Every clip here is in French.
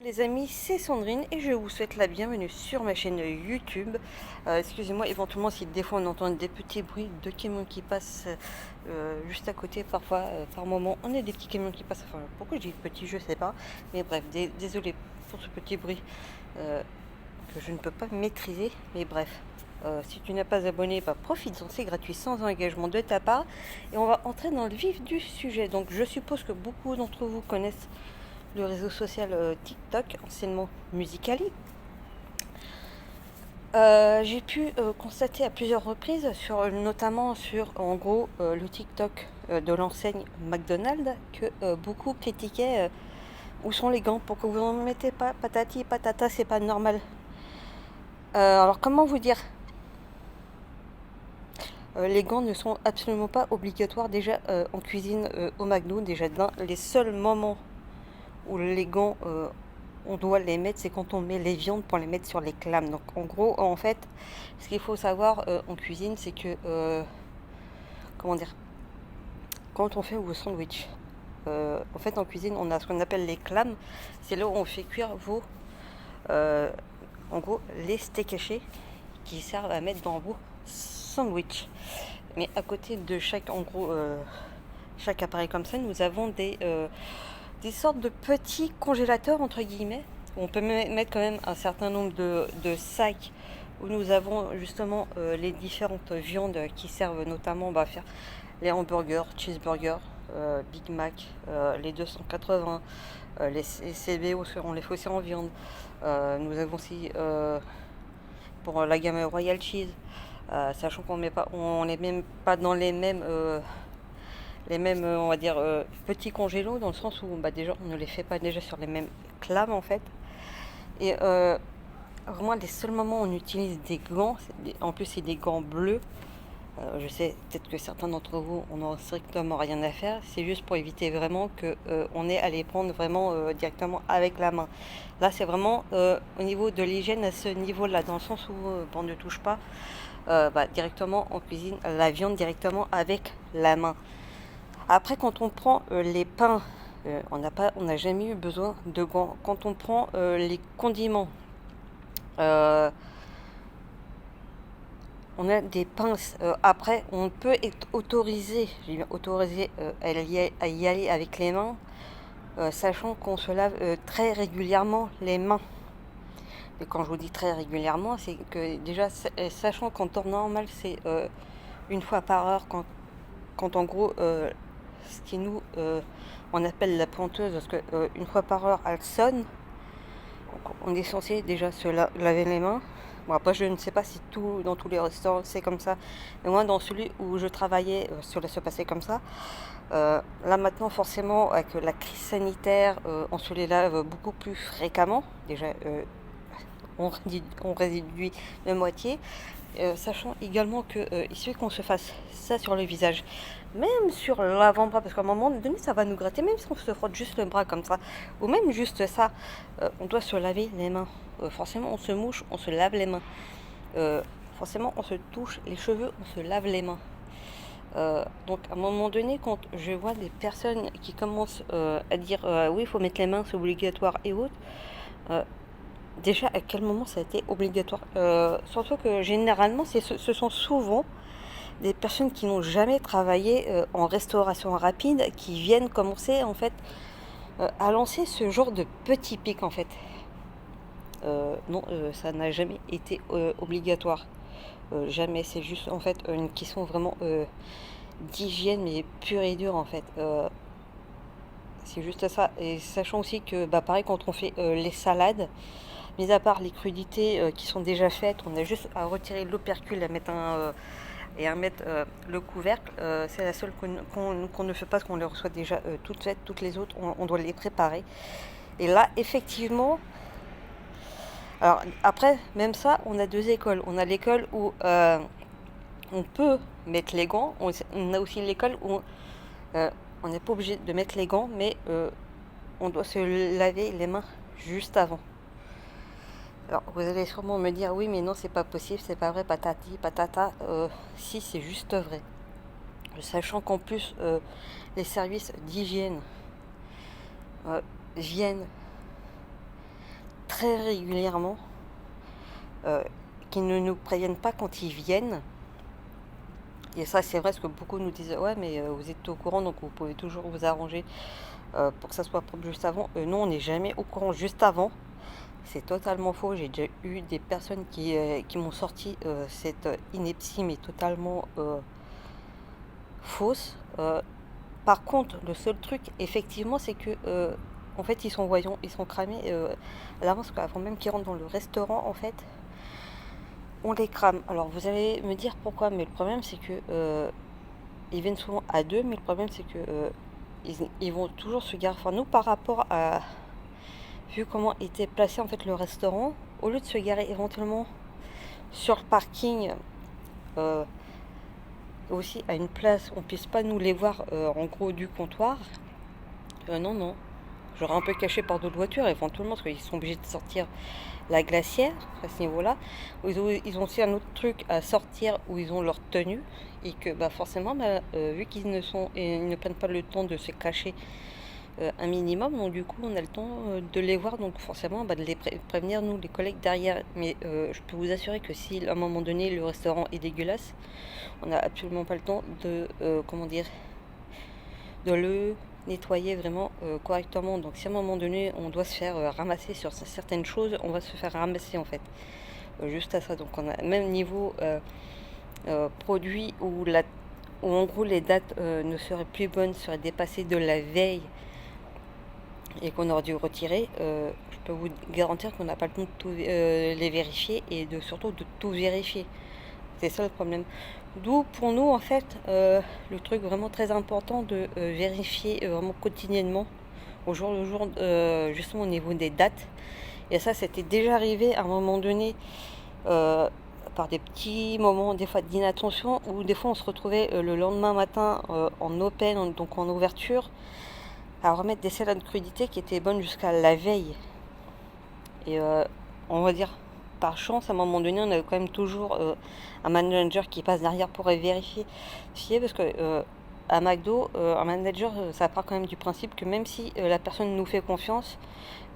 Les amis, c'est Sandrine et je vous souhaite la bienvenue sur ma chaîne YouTube. Excusez-moi éventuellement si des fois on entend des petits bruits de camions qui passent juste à côté. Parfois, par moment, on a des petits camions qui passent. Enfin, pourquoi je dis petit, je sais pas. Mais bref, désolé pour ce petit bruit que je ne peux pas maîtriser. Mais bref, si tu n'as pas abonné, profite-en, c'est gratuit, sans engagement de ta part. Et on va entrer dans le vif du sujet. Donc je suppose que beaucoup d'entre vous connaissent le réseau social TikTok, anciennement Musical.ly. J'ai pu constater à plusieurs reprises, notamment sur en gros le TikTok de l'enseigne McDonald's, que beaucoup critiquaient où sont les gants, pourquoi vous n'en mettez pas, patati patata, c'est pas normal. Alors comment vous dire, les gants ne sont absolument pas obligatoires déjà en cuisine au McDo. Déjà les seuls moments où les gants on doit les mettre, c'est quand on met les viandes pour les mettre sur les clames. Donc en gros, en fait, ce qu'il faut savoir en cuisine, c'est que comment dire, quand on fait vos sandwichs, en fait en cuisine, on a ce qu'on appelle les clames. C'est là où on fait cuire vos en gros les steaks hachés qui servent à mettre dans vos sandwichs. Mais à côté de chaque en gros chaque appareil comme ça, nous avons des sortes de petits congélateurs entre guillemets. On peut mettre quand même un certain nombre de sacs où nous avons justement les différentes viandes qui servent notamment à faire les hamburgers, cheeseburgers, Big Mac, les 280, les CBO, on les fait aussi en viande. Nous avons aussi pour la gamme Royal Cheese, sachant qu'on n'est même pas dans les mêmes on va dire, petits congélos, dans le sens où déjà on ne les fait pas déjà sur les mêmes clames en fait. Et vraiment les seuls moments où on utilise des gants, en plus c'est des gants bleus. Je sais peut-être que certains d'entre vous on n'aura strictement rien à faire, c'est juste pour éviter vraiment que on ait à les prendre vraiment directement avec la main. Là c'est vraiment au niveau de l'hygiène à ce niveau là, dans le sens où on ne touche pas directement en cuisine la viande directement avec la main. Après, quand on prend les pains, on n'a jamais eu besoin de gants. Quand on prend les condiments, euh, on a des pinces. Après, on peut être autorisé, à y aller avec les mains, sachant qu'on se lave très régulièrement les mains. Et quand je vous dis très régulièrement, c'est que déjà, sachant qu'en temps normal, c'est une fois par heure, quand en gros ce qui nous on appelle la ponteuse, parce que une fois par heure elle sonne, on est censé déjà se laver les mains. Bon, après je ne sais pas si dans tous les restaurants c'est comme ça, mais moi dans celui où je travaillais cela se passait comme ça. Là maintenant forcément avec la crise sanitaire on se les lave beaucoup plus fréquemment déjà. On réduit de moitié, sachant également qu'il suffit qu'on se fasse ça sur le visage, même sur l'avant-bras, parce qu'à un moment donné ça va nous gratter, même si on se frotte juste le bras comme ça, ou même juste ça, on doit se laver les mains. Forcément on se mouche, on se lave les mains. Forcément on se touche les cheveux, on se lave les mains. Donc à un moment donné, quand je vois des personnes qui commencent à dire oui il faut mettre les mains, c'est obligatoire et autres, déjà, à quel moment ça a été obligatoire? Surtout que généralement, ce sont souvent des personnes qui n'ont jamais travaillé en restauration rapide qui viennent commencer en fait à lancer ce genre de petits pics en fait. Non, ça n'a jamais été obligatoire. Jamais. C'est juste en fait une question vraiment d'hygiène mais pure et dure en fait. C'est juste ça. Et sachant aussi que pareil quand on fait les salades. Mis à part les crudités qui sont déjà faites, on a juste à retirer l'opercule et à mettre le couvercle. C'est la seule qu'on ne fait pas parce qu'on les reçoit déjà toutes faites. Toutes les autres, on doit les préparer. Et là, effectivement, alors après, même ça, on a deux écoles. On a l'école où on peut mettre les gants. On a aussi l'école où on n'est pas obligé de mettre les gants, mais on doit se laver les mains juste avant. Alors vous allez sûrement me dire oui mais non c'est pas possible, c'est pas vrai, patati patata. Si c'est juste vrai. Sachant qu'en plus les services d'hygiène viennent très régulièrement, qui ne nous préviennent pas quand ils viennent. Et ça, c'est vrai, parce que beaucoup nous disent ouais, mais vous êtes au courant, donc vous pouvez toujours vous arranger pour que ça soit propre juste avant. Non, on n'est jamais au courant juste avant. C'est totalement faux. J'ai déjà eu des personnes qui m'ont sorti cette ineptie, mais totalement fausse. Par contre, le seul truc, effectivement, c'est que en fait, ils sont voyants, ils sont cramés à l'avance, avant même qu'ils rentrent dans le restaurant, en fait, on les crame. Alors, vous allez me dire pourquoi, mais le problème, c'est que ils viennent souvent à deux, mais le problème, c'est que ils vont toujours se garer. Enfin, nous, par rapport à vu comment était placé en fait le restaurant, au lieu de se garer éventuellement sur le parking, aussi à une place où on puisse pas nous les voir en gros du comptoir, non. J'aurais un peu caché par d'autres voitures éventuellement, parce qu'ils sont obligés de sortir la glacière à ce niveau-là. Ils ont aussi un autre truc à sortir où ils ont leur tenue, et que forcément, vu qu'ils ils ne prennent pas le temps de se cacher un minimum, donc du coup on a le temps de les voir, donc forcément de les prévenir, nous les collègues derrière. Mais je peux vous assurer que si à un moment donné le restaurant est dégueulasse, on n'a absolument pas le temps de de le nettoyer vraiment correctement. Donc si à un moment donné on doit se faire ramasser sur certaines choses, on va se faire ramasser en fait, juste à ça. Donc on a même niveau produit où en gros les dates ne seraient plus bonnes, seraient dépassées de la veille et qu'on aurait dû retirer, je peux vous garantir qu'on n'a pas le temps de tout les vérifier, et surtout de tout vérifier. C'est ça le problème. D'où pour nous en fait le truc vraiment très important de vérifier vraiment quotidiennement, au jour le jour, justement au niveau des dates. Et ça, c'était déjà arrivé à un moment donné par des petits moments des fois d'inattention, où des fois on se retrouvait le lendemain matin en open, donc en ouverture, à remettre des salades de crudité qui étaient bonnes jusqu'à la veille. Et on va dire, par chance, à un moment donné, on avait quand même toujours un manager qui passe derrière pour vérifier. Parce que à McDo, un manager, ça part quand même du principe que même si la personne nous fait confiance,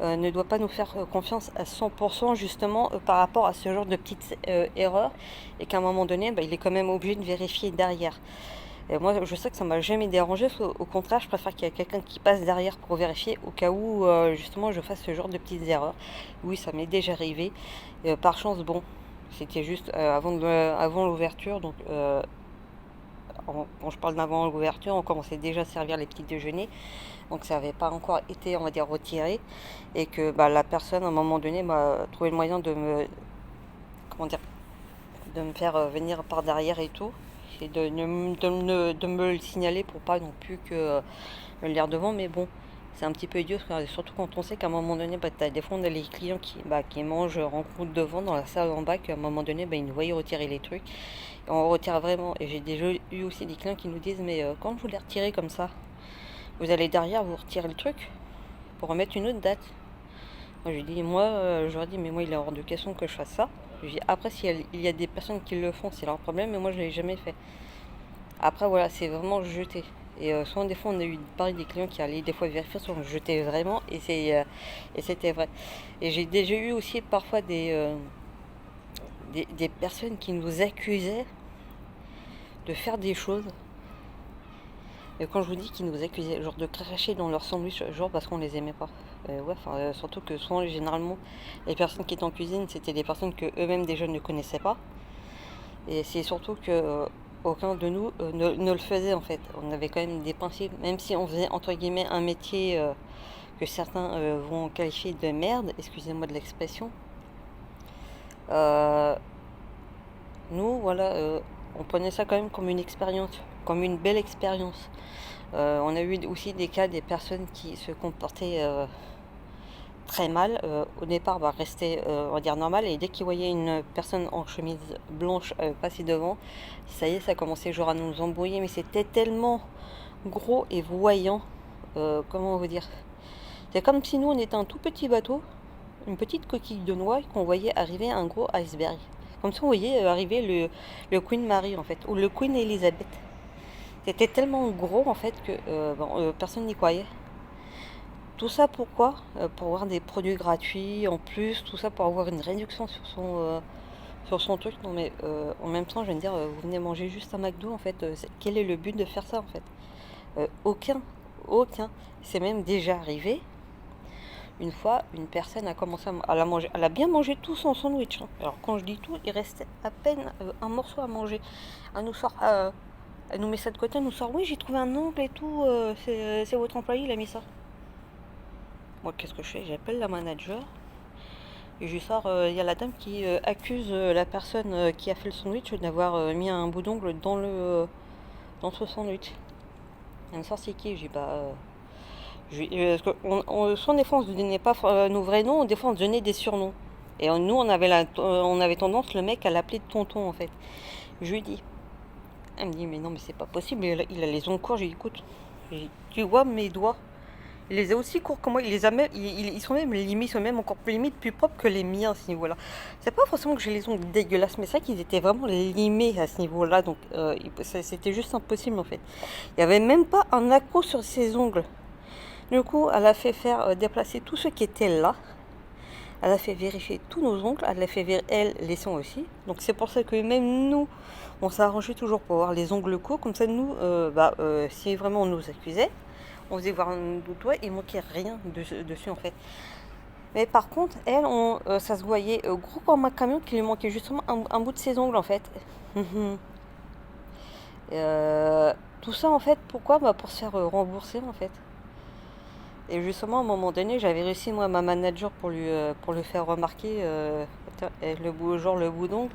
ne doit pas nous faire confiance à 100% justement par rapport à ce genre de petites erreurs, et qu'à un moment donné, il est quand même obligé de vérifier derrière. Et moi, je sais que ça m'a jamais dérangé. Au contraire, je préfère qu'il y ait quelqu'un qui passe derrière pour vérifier, au cas où justement je fasse ce genre de petites erreurs. Oui, ça m'est déjà arrivé. Par chance, bon, c'était juste avant l'ouverture. Donc, quand je parle d'avant l'ouverture, on commençait déjà à servir les petits déjeuners. Donc, ça n'avait pas encore été, on va dire, retiré. Et que la personne, à un moment donné, m'a trouvé le moyen de me faire venir par derrière et tout, et de me le signaler pour pas non plus que me le lire devant. Mais bon, c'est un petit peu idiot, surtout quand on sait qu'à un moment donné, des fois on a les clients qui mangent en croûte devant dans la salle en bas, qu'à un moment donné, ils nous voient retirer les trucs, et on retire vraiment. Et j'ai déjà eu aussi des clients qui nous disent mais quand vous les retirez comme ça, vous allez derrière, vous retirez le truc pour remettre une autre date. Moi, je leur dis mais moi il est hors de question que je fasse ça. Après, s'il y a des personnes qui le font, c'est leur problème, mais moi je ne l'ai jamais fait. Après, voilà, c'est vraiment jeté. Et souvent, des fois, on a eu pareil des clients qui allaient des fois vérifier, soit on jetait vraiment, et c'était vrai. Et j'ai déjà eu aussi parfois des personnes qui nous accusaient de faire des choses. Et quand je vous dis qu'ils nous accusaient, genre de cracher dans leur sandwich, genre parce qu'on les aimait pas. Surtout que souvent, généralement, les personnes qui étaient en cuisine, c'était des personnes que eux-mêmes déjà ne connaissaient pas. Et c'est surtout que aucun de nous ne le faisait en fait. On avait quand même des principes, même si on faisait entre guillemets un métier que certains vont qualifier de merde, excusez-moi de l'expression. Nous, voilà, on prenait ça quand même comme une expérience, comme une belle expérience. On a eu aussi des cas des personnes qui se comportaient très mal. Au départ, rester, on va dire, normal, et dès qu'ils voyaient une personne en chemise blanche passer devant, ça y est, ça commençait genre à nous embrouiller, mais c'était tellement gros et voyant. Comment vous dire, c'est comme si nous on était un tout petit bateau, une petite coquille de noix, et qu'on voyait arriver un gros iceberg. Comme si on voyait arriver le Queen Mary en fait, ou le Queen Elizabeth. C'était tellement gros en fait que personne n'y croyait. Tout ça pourquoi? Pour avoir des produits gratuits en plus, tout ça pour avoir une réduction sur son truc. Non mais en même temps, je viens de dire, vous venez manger juste un McDo en fait. Quel est le but de faire ça en fait? Aucun, aucun. C'est même déjà arrivé. Une fois, une personne a commencé à la manger. Elle a bien mangé tout son sandwich, hein. Alors quand je dis tout, il restait à peine un morceau à manger. Elle nous sort, elle nous met ça de côté, elle nous sort, oui j'ai trouvé un ongle et tout, c'est votre employé, il a mis ça. Moi qu'est-ce que je fais? J'appelle la manager et je lui sors, il y a la dame qui accuse la personne qui a fait le sandwich d'avoir mis un bout d'ongle dans ce sandwich. Elle me sort c'est qui? Je dis parce que soit des fois on se donnait pas nos vrais noms, des fois on se donnait des surnoms. Et nous on avait tendance le mec à l'appeler tonton en fait. Je lui dis, elle me dit mais non mais c'est pas possible, il a les ongles courts. J'ai dit écoute, tu vois mes doigts, il les a aussi courts que moi, il les a même, ils sont même limite, ils sont même encore plus limite plus propres que les miens à ce niveau-là. C'est pas forcément que j'ai les ongles dégueulasses, mais c'est vrai qu'ils étaient vraiment limés à ce niveau-là, donc c'était juste impossible en fait. Il n'y avait même pas un accroc sur ses ongles. Du coup, elle a fait faire déplacer tous ceux qui étaient là. Elle a fait vérifier tous nos ongles. Elle a fait vérifier, elle, les siens aussi. Donc c'est pour ça que même nous, on s'est arrangé toujours pour avoir les ongles courts. Comme ça, nous, si vraiment on nous accusait, on faisait voir un doigt et il manquait rien dessus en fait. Mais par contre, elle, ça se voyait gros comme un camion qu'il lui manquait justement un bout de ses ongles en fait. Tout ça en fait, pourquoi? Pour se faire rembourser en fait. Et justement, à un moment donné, j'avais réussi, moi, ma manager pour lui faire remarquer le bout d'ongle.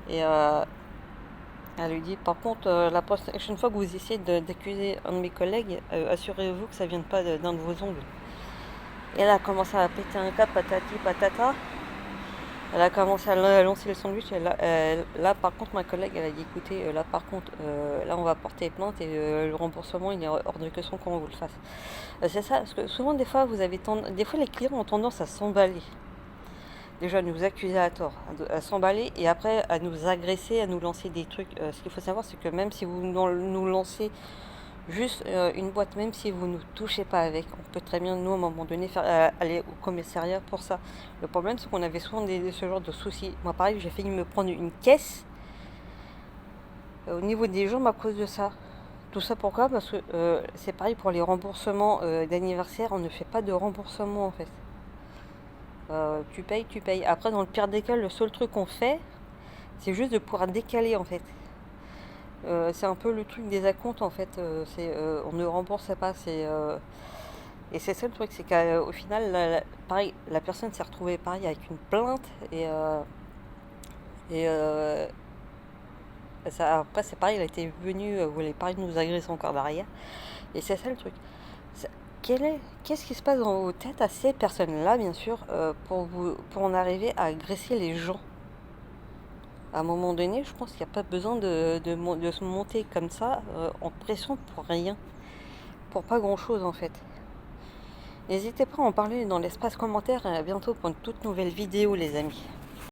Et elle lui dit, par contre, la prochaine fois que vous essayez d'accuser un de mes collègues, assurez-vous que ça ne vienne pas d'un de vos ongles. Et elle a commencé à péter un câble, patati patata. Elle a commencé à lancer le sandwich. Et là, par contre, ma collègue, elle a dit, écoutez, là, par contre, là, on va porter plainte et le remboursement, il est hors de question qu'on vous le fasse. C'est ça, parce que souvent, des fois, des fois, les clients ont tendance à s'emballer. Déjà, à nous accuser à tort, à s'emballer et après à nous agresser, à nous lancer des trucs. Ce qu'il faut savoir, c'est que même si vous nous lancez juste une boîte, même si vous ne nous touchez pas avec, on peut très bien, nous, à un moment donné, aller au commissariat pour ça. Le problème, c'est qu'on avait souvent ce genre de soucis. Moi, pareil, j'ai failli me prendre une caisse au niveau des jambes à cause de ça. Tout ça pourquoi? Parce que c'est pareil pour les remboursements d'anniversaire, on ne fait pas de remboursement en fait. Tu payes. Après, dans le pire des cas, le seul truc qu'on fait, c'est juste de pouvoir décaler en fait. C'est un peu le truc des acomptes en fait. On ne rembourse pas. Et c'est ça le truc, c'est qu'au final, pareil, la personne s'est retrouvée pareil avec une plainte et après c'est pareil, elle était venue, voulait pareil nous agresser encore derrière. Et c'est ça le truc. Qu'est-ce qui se passe dans vos têtes à ces personnes-là, bien sûr, pour en arriver à agresser les gens? À un moment donné, je pense qu'il n'y a pas besoin de se monter comme ça, en pression pour rien, pour pas grand-chose en fait. N'hésitez pas à en parler dans l'espace commentaire et à bientôt pour une toute nouvelle vidéo les amis.